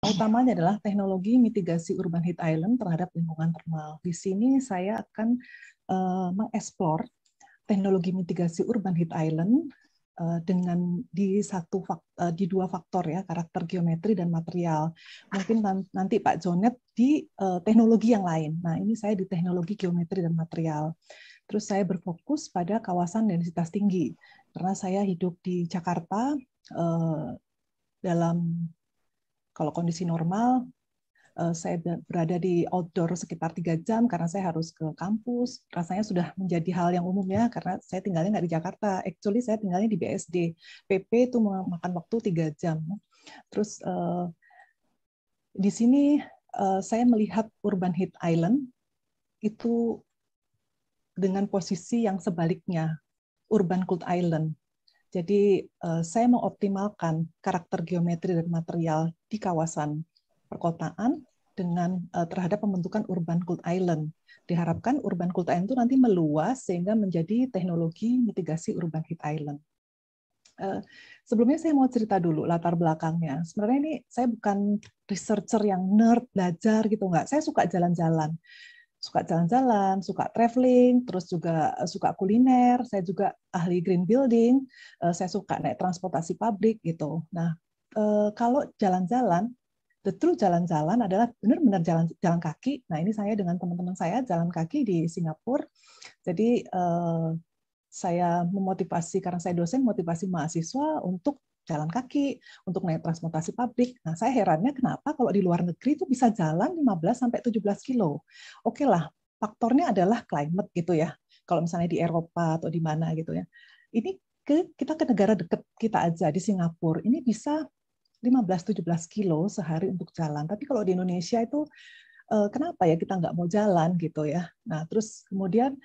tema utamanya adalah teknologi mitigasi urban heat island terhadap lingkungan termal. Di sini saya akan mengeksplor teknologi mitigasi urban heat island dengan di dua faktor ya, karakter geometri dan material. Mungkin nanti Pak Jonet di teknologi yang lain. Nah, ini saya di teknologi geometri dan material. Terus saya berfokus pada kawasan densitas tinggi karena saya hidup di Jakarta dalam kalau kondisi normal, saya berada di outdoor sekitar 3 jam karena saya harus ke kampus. Rasanya sudah menjadi hal yang umum ya, karena saya tinggalnya nggak di Jakarta. Actually, saya tinggalnya di BSD. PP itu memakan waktu 3 jam. Terus di sini saya melihat urban heat island itu dengan posisi yang sebaliknya, urban cold island. Jadi saya mengoptimalkan karakter geometri dan material di kawasan perkotaan dengan terhadap pembentukan urban cold island. Diharapkan urban cold island itu nanti meluas sehingga menjadi teknologi mitigasi urban heat island. Sebelumnya saya mau cerita dulu latar belakangnya. Sebenarnya ini saya bukan researcher yang nerd belajar gitu, nggak. Saya suka jalan-jalan. Suka traveling, terus juga suka kuliner, saya juga ahli green building, saya suka naik transportasi publik gitu. Nah, kalau jalan-jalan, the true jalan-jalan adalah benar-benar jalan kaki. Nah, ini saya dengan teman-teman saya jalan kaki di Singapura. Jadi saya memotivasi, karena saya dosen, motivasi mahasiswa untuk jalan kaki, untuk naik transportasi publik. Nah, saya herannya kenapa kalau di luar negeri itu bisa jalan 15-17 kilo. Oke lah, faktornya adalah climate gitu ya. Kalau misalnya di Eropa atau di mana gitu ya. Ini kita ke negara dekat kita aja, di Singapura, ini bisa 15-17 kilo sehari untuk jalan. Tapi kalau di Indonesia itu, kenapa ya kita nggak mau jalan gitu ya. Nah, terus kemudian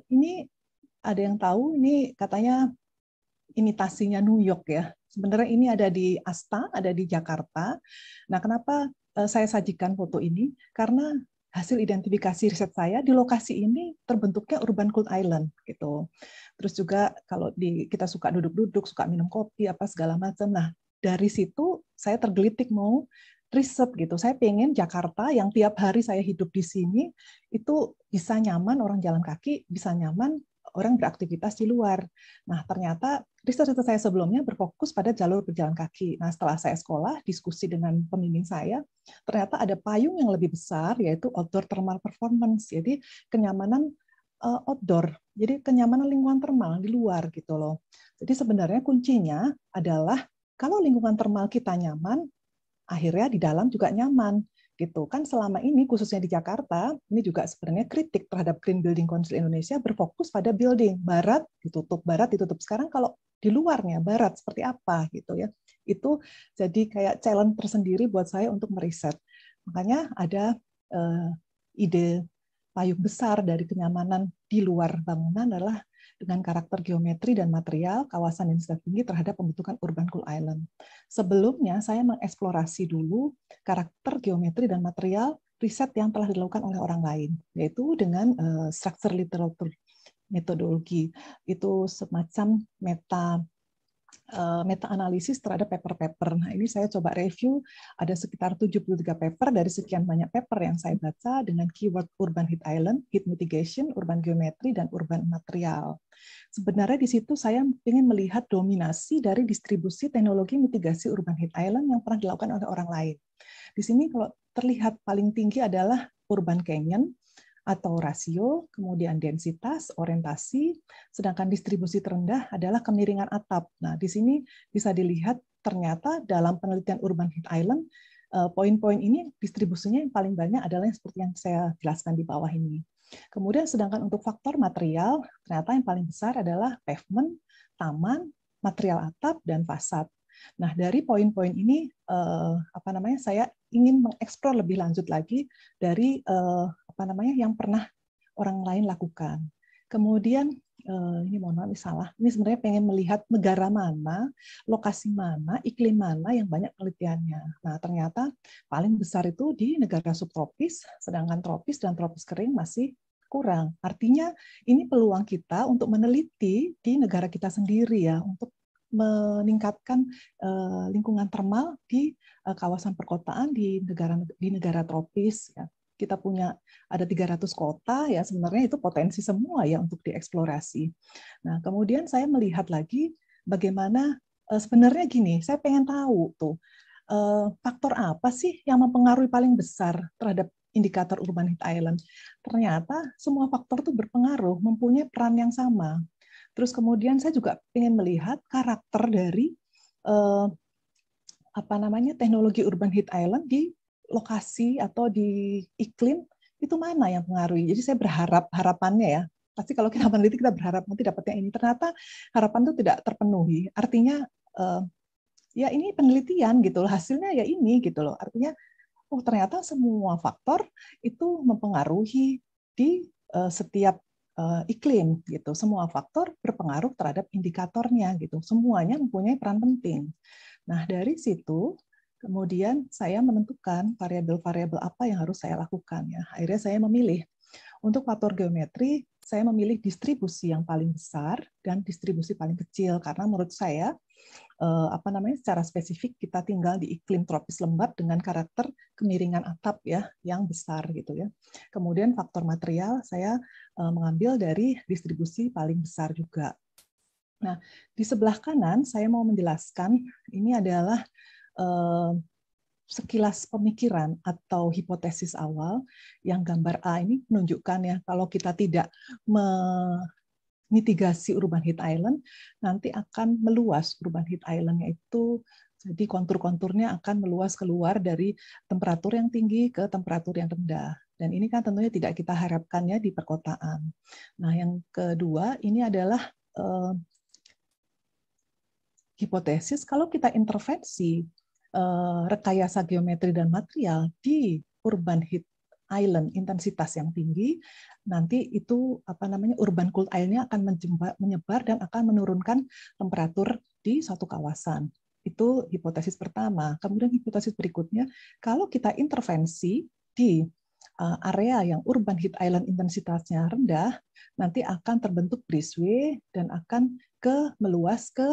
ini ada yang tahu, ini katanya imitasinya New York ya. Sebenarnya ini ada di Asta, ada di Jakarta. Nah, kenapa saya sajikan foto ini? Karena hasil identifikasi riset saya di lokasi ini terbentuknya urban cold island gitu. Terus juga kalau kita suka duduk-duduk, suka minum kopi apa segala macam. Nah, dari situ saya tergelitik mau riset gitu. Saya pengen Jakarta yang tiap hari saya hidup di sini itu bisa nyaman orang jalan kaki, bisa nyaman orang beraktivitas di luar. Nah, ternyata riset saya sebelumnya berfokus pada jalur berjalan kaki. Nah, setelah saya sekolah, diskusi dengan pembimbing saya, ternyata ada payung yang lebih besar, yaitu outdoor thermal performance. Jadi, kenyamanan outdoor. Jadi, kenyamanan lingkungan termal di luar gitu loh. Jadi, sebenarnya kuncinya adalah kalau lingkungan termal kita nyaman, akhirnya di dalam juga nyaman. Gitu kan, selama ini khususnya di Jakarta ini juga sebenarnya kritik terhadap Green Building Council Indonesia berfokus pada building barat ditutup, sekarang kalau di luarnya barat seperti apa gitu ya, itu jadi kayak challenge tersendiri buat saya untuk meriset. Makanya ada ide payung besar dari kenyamanan di luar bangunan adalah dengan karakter geometri dan material kawasan densitas tinggi terhadap pembentukan urban cool island. Sebelumnya saya mengeksplorasi dulu karakter geometri dan material riset yang telah dilakukan oleh orang lain, yaitu dengan structure literature metodologi. Itu semacam meta-analisis terhadap paper-paper. Nah, ini saya coba review, ada sekitar 73 paper dari sekian banyak paper yang saya baca dengan keyword urban heat island, heat mitigation, urban geometry, dan urban material. Sebenarnya di situ saya ingin melihat dominasi dari distribusi teknologi mitigasi urban heat island yang pernah dilakukan oleh orang lain. Di sini kalau terlihat paling tinggi adalah urban canyon, atau rasio, kemudian densitas, orientasi, sedangkan distribusi terendah adalah kemiringan atap. Nah, di sini bisa dilihat ternyata dalam penelitian urban heat island, poin-poin ini distribusinya yang paling banyak adalah yang seperti yang saya jelaskan di bawah ini. Kemudian sedangkan untuk faktor material, ternyata yang paling besar adalah pavement, taman, material atap, dan fasad. Nah, dari poin-poin ini, saya ingin mengeksplor lebih lanjut lagi dari yang pernah orang lain lakukan. Kemudian ini mohon maaf salah. Ini sebenarnya pengen melihat negara mana, lokasi mana, iklim mana yang banyak penelitiannya. Nah, ternyata paling besar itu di negara subtropis, sedangkan tropis dan tropis kering masih kurang. Artinya ini peluang kita untuk meneliti di negara kita sendiri ya, untuk meningkatkan lingkungan termal di kawasan perkotaan di negara tropis. Ya. Kita punya ada 300 kota, ya sebenarnya itu potensi semua ya untuk dieksplorasi. Nah, kemudian saya melihat lagi bagaimana sebenarnya gini, saya pengen tahu tuh faktor apa sih yang mempengaruhi paling besar terhadap indikator urban heat island. Ternyata semua faktor itu berpengaruh, mempunyai peran yang sama. Terus kemudian saya juga ingin melihat karakter dari teknologi urban heat island di lokasi atau di iklim itu mana yang pengaruhi. Jadi saya harapannya ya, pasti kalau kita peneliti kita berharap nanti dapatnya ini. Ternyata harapan itu tidak terpenuhi. Artinya ya ini penelitian gitu loh, hasilnya ya ini gitu loh. Artinya oh ternyata semua faktor itu mempengaruhi di setiap iklim gitu. Semua faktor berpengaruh terhadap indikatornya gitu. Semuanya mempunyai peran penting. Nah, dari situ kemudian saya menentukan variabel-variabel apa yang harus saya lakukan ya. Akhirnya saya memilih untuk faktor geometri, saya memilih distribusi yang paling besar dan distribusi paling kecil karena menurut saya secara spesifik kita tinggal di iklim tropis lembab dengan karakter kemiringan atap ya yang besar gitu ya. Kemudian faktor material saya mengambil dari distribusi paling besar juga. Nah, di sebelah kanan saya mau menjelaskan ini adalah sekilas pemikiran atau hipotesis awal yang gambar A ini menunjukkan ya kalau kita tidak mitigasi urban heat island, nanti akan meluas urban heat island-nya itu, jadi kontur-konturnya akan meluas keluar dari temperatur yang tinggi ke temperatur yang rendah. Dan ini kan tentunya tidak kita harapkannya di perkotaan. Nah, yang kedua ini adalah hipotesis kalau kita intervensi rekayasa geometri dan material di urban heat island intensitas yang tinggi, nanti itu urban cold island-nya akan menyebar dan akan menurunkan temperatur di suatu kawasan. Itu hipotesis pertama. Kemudian hipotesis berikutnya, kalau kita intervensi di area yang urban heat island intensitasnya rendah, nanti akan terbentuk breezeway dan akan meluas ke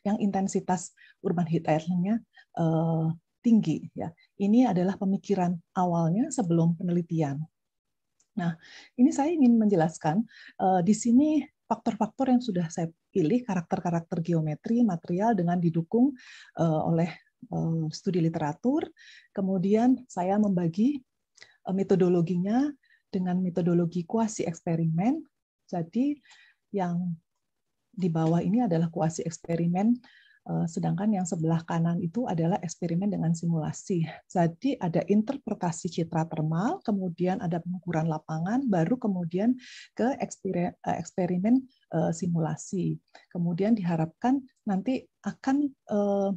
yang intensitas urban heat island-nya tinggi. Ya, ini adalah pemikiran awalnya sebelum penelitian. Nah, ini saya ingin menjelaskan di sini faktor-faktor yang sudah saya pilih, karakter-karakter geometri, material dengan didukung oleh studi literatur. Kemudian saya membagi metodologinya dengan metodologi kuasi eksperimen. Jadi yang di bawah ini adalah kuasi eksperimen, sedangkan yang sebelah kanan itu adalah eksperimen dengan simulasi. Jadi ada interpretasi citra termal, kemudian ada pengukuran lapangan, baru kemudian ke eksperimen simulasi. Kemudian diharapkan nanti akan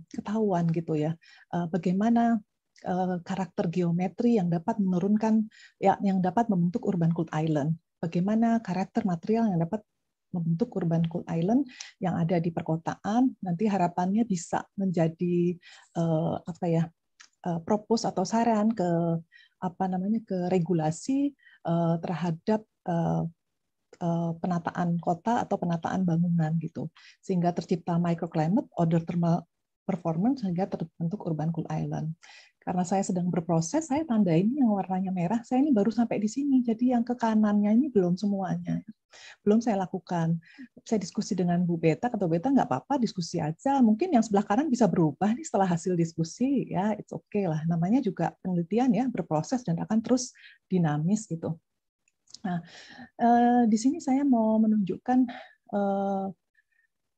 ketahuan gitu ya, bagaimana karakter geometri yang dapat menurunkan, yang dapat membentuk urban cold island. Bagaimana karakter material yang dapat membentuk urban cold island yang ada di perkotaan, nanti harapannya bisa menjadi propose atau saran ke ke regulasi terhadap penataan kota atau penataan bangunan gitu, sehingga tercipta microclimate, order thermal performance sehingga terbentuk urban cool island. Karena saya sedang berproses, saya tandain yang warnanya merah, saya ini baru sampai di sini, jadi yang ke kanannya ini belum semuanya. Belum saya lakukan. Saya diskusi dengan Bu Beta, kata Beta nggak apa-apa, diskusi aja. Mungkin yang sebelah kanan bisa berubah nih setelah hasil diskusi, ya it's okay lah. Namanya juga penelitian ya, berproses dan akan terus dinamis gitu. Nah, di sini saya mau menunjukkan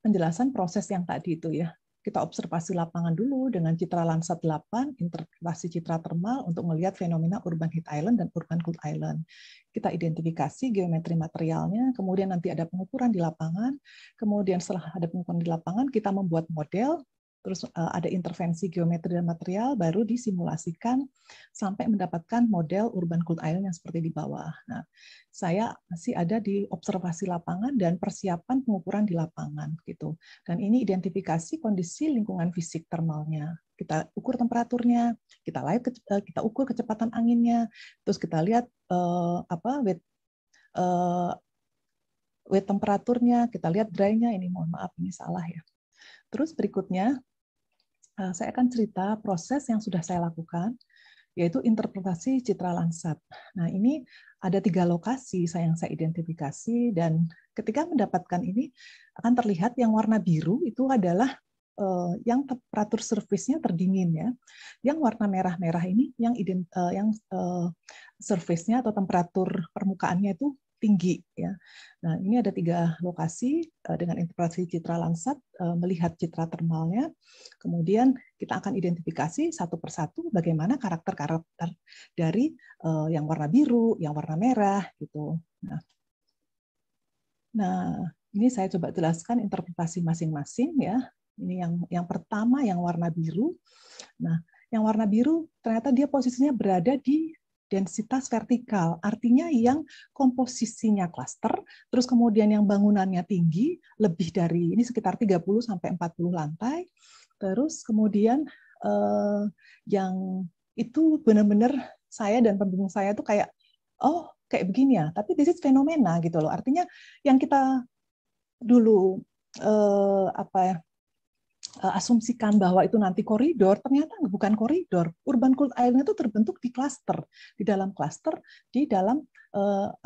penjelasan proses yang tadi itu ya. Kita observasi lapangan dulu dengan citra Landsat 8, interpretasi citra termal untuk melihat fenomena urban heat island dan urban cold island. Kita identifikasi geometri materialnya, kemudian nanti ada pengukuran di lapangan, kemudian setelah ada pengukuran di lapangan, kita membuat model, terus ada intervensi geometri dan material, baru disimulasikan sampai mendapatkan model urban cold island yang seperti di bawah. Nah, saya masih ada di observasi lapangan dan persiapan pengukuran di lapangan gitu. Dan ini identifikasi kondisi lingkungan fisik termalnya. Kita ukur temperaturnya, kita ukur kecepatan anginnya, terus kita lihat wet temperaturnya, kita lihat dry-nya. Ini mohon maaf ini salah ya. Terus berikutnya, saya akan cerita proses yang sudah saya lakukan, yaitu interpretasi citra Landsat. Nah, ini ada 3 lokasi yang saya identifikasi, dan ketika mendapatkan ini akan terlihat yang warna biru itu adalah yang temperatur surface-nya terdingin ya. Yang warna merah-merah ini yang surface-nya atau temperatur permukaannya itu tinggi ya. Nah, ini ada 3 lokasi dengan interpretasi citra Landsat, melihat citra termalnya. Kemudian kita akan identifikasi satu persatu bagaimana karakter-karakter dari yang warna biru, yang warna merah gitu. Nah, ini saya coba jelaskan interpretasi masing-masing ya. Ini yang pertama yang warna biru. Nah, yang warna biru ternyata dia posisinya berada di densitas vertikal, artinya yang komposisinya klaster, terus kemudian yang bangunannya tinggi, lebih dari ini sekitar 30 sampai 40 lantai. Terus kemudian yang itu benar-benar saya dan pembimbing saya tuh kayak, oh kayak begini ya, tapi this is fenomena gitu loh. Artinya yang kita dulu asumsikan bahwa itu nanti koridor, ternyata bukan koridor. Urban Cooled Island itu terbentuk di klaster, di dalam klaster, di dalam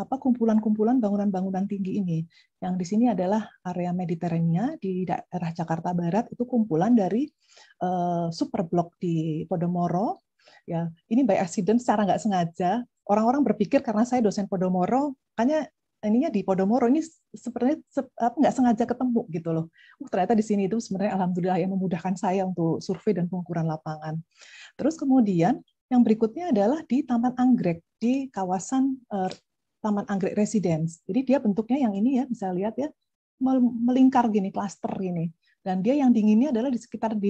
kumpulan-kumpulan bangunan-bangunan tinggi ini. Yang di sini adalah area Mediterania di daerah Jakarta Barat, itu kumpulan dari superblok di Podomoro. Ya, ini by accident, secara nggak sengaja. Orang-orang berpikir karena saya dosen Podomoro, makanya ininya di Podomoro ini sebenarnya nggak sengaja ketemu gitu loh. Ternyata di sini itu sebenarnya alhamdulillah yang memudahkan saya untuk survei dan pengukuran lapangan. Terus kemudian yang berikutnya adalah di Taman Anggrek, di kawasan Taman Anggrek Residence. Jadi dia bentuknya yang ini ya, bisa lihat ya, melingkar gini, klaster gini. Dan dia yang dinginnya adalah di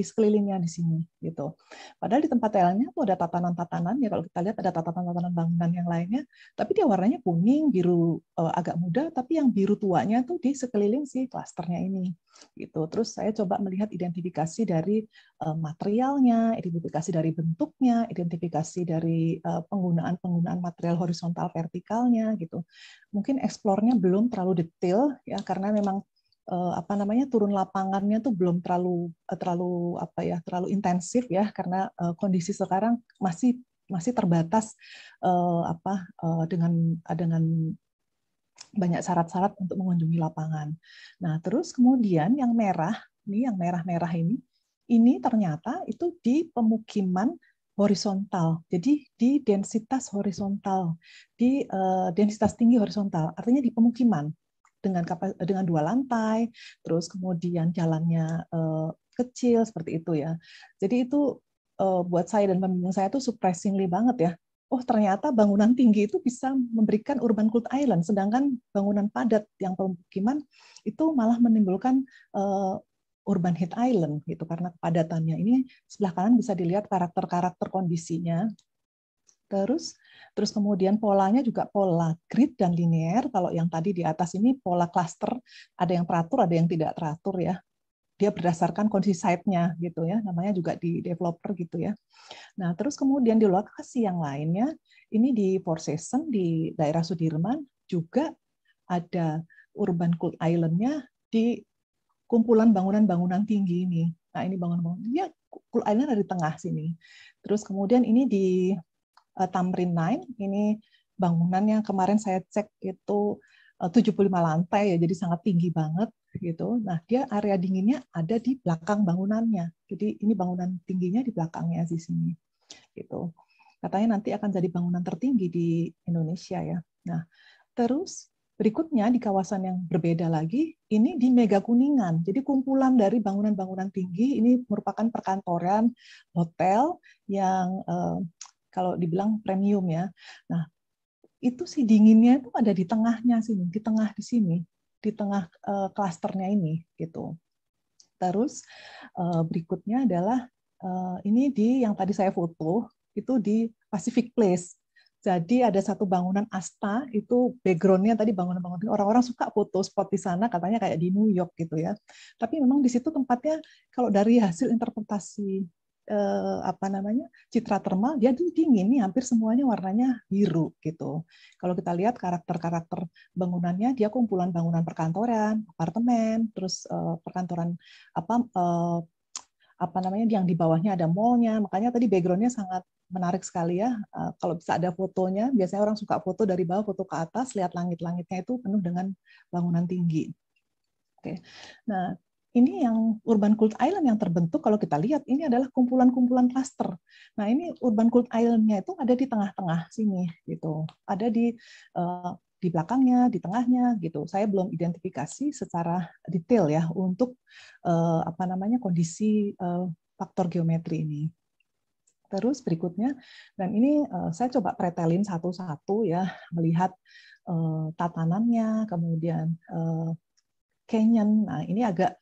sekelilingnya di sini gitu. Padahal di tempat lainnya tuh ada tatanan-tatanan ya, kalau kita lihat ada tatanan-tatanan bangunan yang lainnya, tapi dia warnanya kuning, biru agak muda, tapi yang biru tuanya tuh di sekeliling si klasternya ini gitu. Terus saya coba melihat identifikasi dari materialnya, identifikasi dari bentuknya, identifikasi dari penggunaan material horizontal vertikalnya gitu. Mungkin eksplornya belum terlalu detail ya, karena memang turun lapangannya tuh belum terlalu intensif ya, karena kondisi sekarang masih terbatas dengan banyak syarat-syarat untuk mengunjungi lapangan. Nah, terus kemudian yang merah, yang merah-merah ini ternyata itu di pemukiman horizontal. Jadi di densitas horizontal, di densitas tinggi horizontal, artinya di pemukiman dengan 2 lantai, terus kemudian jalannya kecil seperti itu ya. Jadi itu buat saya dan pembimbing saya itu surprisingly banget ya. Oh, ternyata bangunan tinggi itu bisa memberikan urban cooled island, sedangkan bangunan padat yang pemukiman itu malah menimbulkan urban heat island gitu karena kepadatannya. Ini sebelah kanan bisa dilihat karakter-karakter kondisinya. Terus kemudian polanya juga pola grid dan linear. Kalau yang tadi di atas ini pola cluster, ada yang teratur, ada yang tidak teratur ya. Dia berdasarkan kondisi site-nya gitu ya. Namanya juga di developer gitu ya. Nah, terus kemudian di lokasi yang lainnya, ini di Four Seasons di daerah Sudirman juga ada urban cooled island-nya di kumpulan bangunan-bangunan tinggi ini. Nah, ini bangunan-bangunan. Ya, cooled island ada di tengah sini. Terus kemudian ini di Tamrin 9, ini bangunan yang kemarin saya cek itu 75 lantai ya, jadi sangat tinggi banget gitu. Nah, dia area dinginnya ada di belakang bangunannya. Jadi ini bangunan tingginya di belakangnya di sini. Gitu. Katanya nanti akan jadi bangunan tertinggi di Indonesia ya. Nah, terus berikutnya di kawasan yang berbeda lagi, ini di Mega Kuningan. Jadi kumpulan dari bangunan-bangunan tinggi ini merupakan perkantoran, hotel yang kalau dibilang premium ya. Nah, itu si dinginnya itu ada di tengahnya sini, di tengah klasternya ini gitu. Terus berikutnya adalah ini di yang tadi saya foto itu di Pacific Place. Jadi ada satu bangunan Asta, itu background-nya tadi bangunan-bangunan, orang-orang suka foto spot di sana, katanya kayak di New York gitu ya. Tapi memang di situ tempatnya kalau dari hasil interpretasi apa namanya, citra termal dia tuh dingin nih, hampir semuanya warnanya biru gitu. Kalau kita lihat karakter-karakter bangunannya, dia kumpulan bangunan perkantoran, apartemen, terus perkantoran apa namanya, yang di bawahnya ada mallnya. Makanya tadi backgroundnya sangat menarik sekali ya. Kalau bisa ada fotonya, biasanya orang suka foto dari bawah, foto ke atas, lihat langit-langitnya itu penuh dengan bangunan tinggi. Oke. Nah, ini yang urban cult island yang terbentuk, kalau kita lihat ini adalah kumpulan-kumpulan klaster. Nah, ini urban cult island-nya itu ada di tengah-tengah sini gitu. Ada di belakangnya, di tengahnya gitu. Saya belum identifikasi secara detail ya untuk apa namanya, kondisi faktor geometri ini. Terus berikutnya, dan ini saya coba pretelin satu-satu ya, melihat tatanannya, kemudian canyon. Nah, ini agak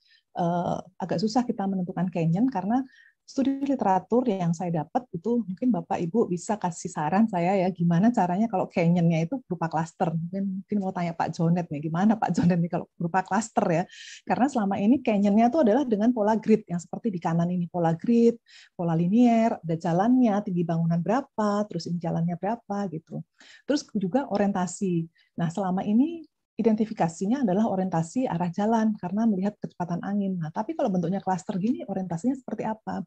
susah kita menentukan canyon karena studi literatur yang saya dapat itu, mungkin Bapak Ibu bisa kasih saran saya ya, gimana caranya kalau canyonnya itu berupa klaster. Mungkin mau tanya Pak Jonet nih, gimana Pak Jonet nih kalau berupa klaster ya. Karena selama ini canyonnya itu adalah dengan pola grid, yang seperti di kanan ini pola grid, pola linier, ada jalannya, tinggi bangunan berapa, terus ini jalannya berapa gitu. Terus juga orientasi. Nah, selama ini identifikasinya adalah orientasi arah jalan karena melihat kecepatan angin. Nah, tapi kalau bentuknya klaster gini, orientasinya seperti apa?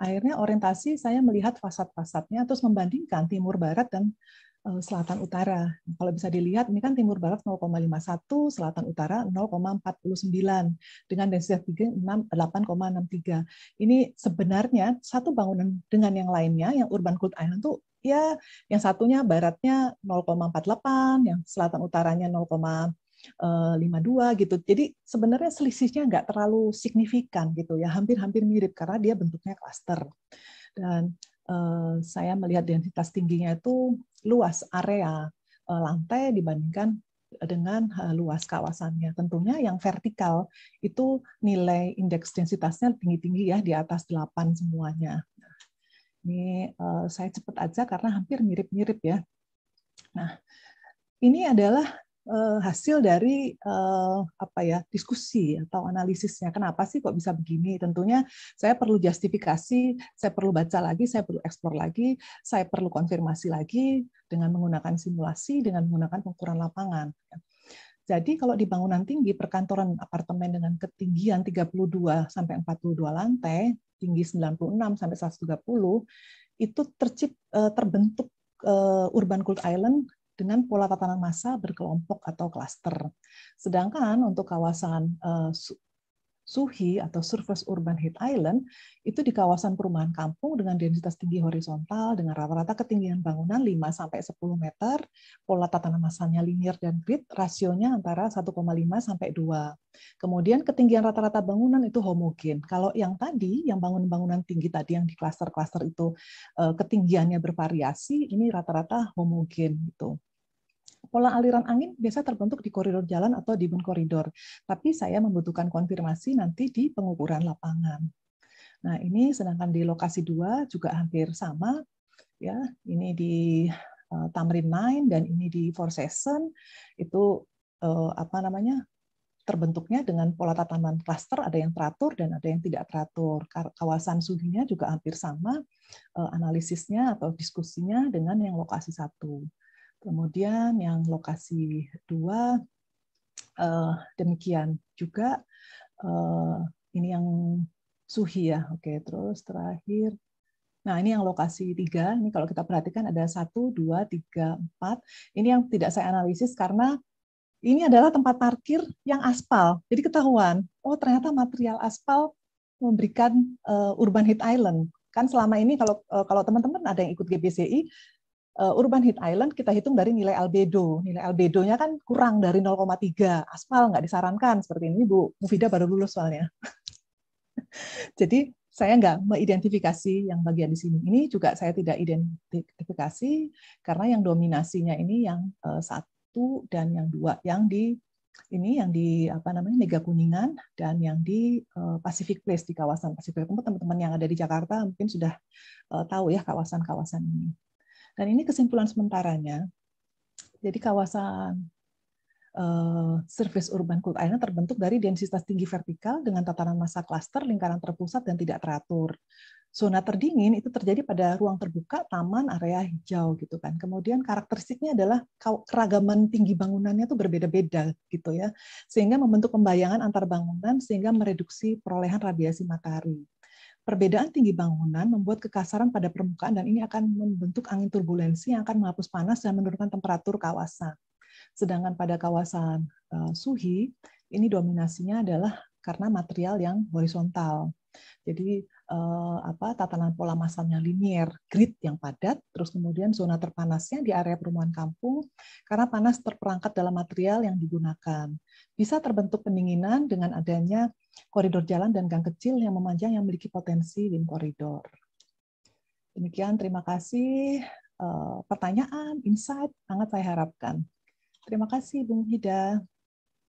Akhirnya orientasi saya melihat fasad-fasadnya, terus membandingkan timur barat dan selatan utara. Kalau bisa dilihat, ini kan timur barat 0,51, selatan utara 0,49, dengan densitas tinggi 8,63. Ini sebenarnya satu bangunan dengan yang lainnya, yang urban cult island tuh ya, yang satunya baratnya 0,48, yang selatan utaranya 0,52 gitu. Jadi sebenarnya selisihnya nggak terlalu signifikan gitu ya, hampir-hampir mirip karena dia bentuknya klaster. Dan saya melihat densitas tingginya itu luas area lantai dibandingkan dengan luas kawasannya. Tentunya yang vertikal itu nilai indeks densitasnya tinggi-tinggi ya, di atas 8 semuanya. Ini saya cepat aja karena hampir mirip-mirip ya. Nah, ini adalah hasil dari apa ya, diskusi atau analisisnya. Kenapa sih kok bisa begini? Tentunya saya perlu justifikasi, saya perlu baca lagi, saya perlu eksplor lagi, saya perlu konfirmasi lagi dengan menggunakan simulasi, dengan menggunakan pengukuran lapangan. Jadi kalau di bangunan tinggi, perkantoran apartemen dengan ketinggian 32 sampai 42 lantai, tinggi 96 sampai 130, itu terbentuk urban cult island dengan pola tatanan massa berkelompok atau klaster. Sedangkan untuk kawasan SUHI atau Surface Urban Heat Island itu di kawasan perumahan kampung dengan densitas tinggi horizontal dengan rata-rata ketinggian bangunan 5-10 meter, pola tatanan massanya linear dan grid, rasionya antara 1,5 sampai 2. Kemudian ketinggian rata-rata bangunan itu homogen. Kalau yang tadi, yang bangunan-bangunan tinggi tadi yang di klaster-klaster itu ketinggiannya bervariasi, ini rata-rata homogen gitu. Pola aliran angin biasa terbentuk di koridor jalan atau di bun koridor, tapi saya membutuhkan konfirmasi nanti di pengukuran lapangan. Nah, ini sedangkan di lokasi 2 juga hampir sama, ya. Ini di Tamrin 9 dan ini di Four Seasons, itu apa namanya, terbentuknya dengan pola tatanan klaster, ada yang teratur dan ada yang tidak teratur. Kawasan SUHI-nya juga hampir sama, analisisnya atau diskusinya dengan yang lokasi 1. Kemudian yang lokasi 2 demikian juga, ini yang SUHI ya. Oke, terus terakhir. Nah, ini yang lokasi 3. Ini kalau kita perhatikan ada 1, 2, 3, 4. Ini yang tidak saya analisis karena ini adalah tempat parkir yang aspal. Jadi ketahuan, oh ternyata material aspal memberikan urban heat island. Kan selama ini kalau teman-teman ada yang ikut GBCI, urban heat island kita hitung dari nilai albedo. Nilai albedonya kan kurang dari 0,3. Aspal nggak disarankan seperti ini. Bu Mufidah baru lulus soalnya. Jadi saya nggak mengidentifikasi yang bagian di sini. Ini juga saya tidak identifikasi karena yang dominasinya ini yang 1 dan yang 2, yang di ini yang di apa namanya Mega Kuningan dan yang di Pacific Place, di kawasan Pacific Place. Teman-teman yang ada di Jakarta mungkin sudah tahu ya kawasan-kawasan ini. Dan ini kesimpulan sementaranya. Jadi kawasan Surface Urban Cult Island terbentuk dari densitas tinggi vertikal dengan tatanan massa klaster, lingkaran terpusat dan tidak teratur. Zona terdingin itu terjadi pada ruang terbuka, taman, area hijau gitu kan. Kemudian karakteristiknya adalah keragaman tinggi bangunannya itu berbeda-beda gitu ya. Sehingga membentuk pembayangan antar bangunan sehingga mereduksi perolehan radiasi matahari. Perbedaan tinggi bangunan membuat kekasaran pada permukaan dan ini akan membentuk angin turbulensi yang akan menghapus panas dan menurunkan temperatur kawasan. Sedangkan pada kawasan Suhi, ini dominasinya adalah karena material yang horizontal. Jadi tatanan pola masanya linier, grid yang padat, terus kemudian zona terpanasnya di area perumahan kampung karena panas terperangkap dalam material yang digunakan. Bisa terbentuk pendinginan dengan adanya koridor jalan dan gang kecil yang memanjang yang memiliki potensi wind koridor. Demikian, terima kasih. Pertanyaan, insight, sangat saya harapkan. Terima kasih, Bung Hida.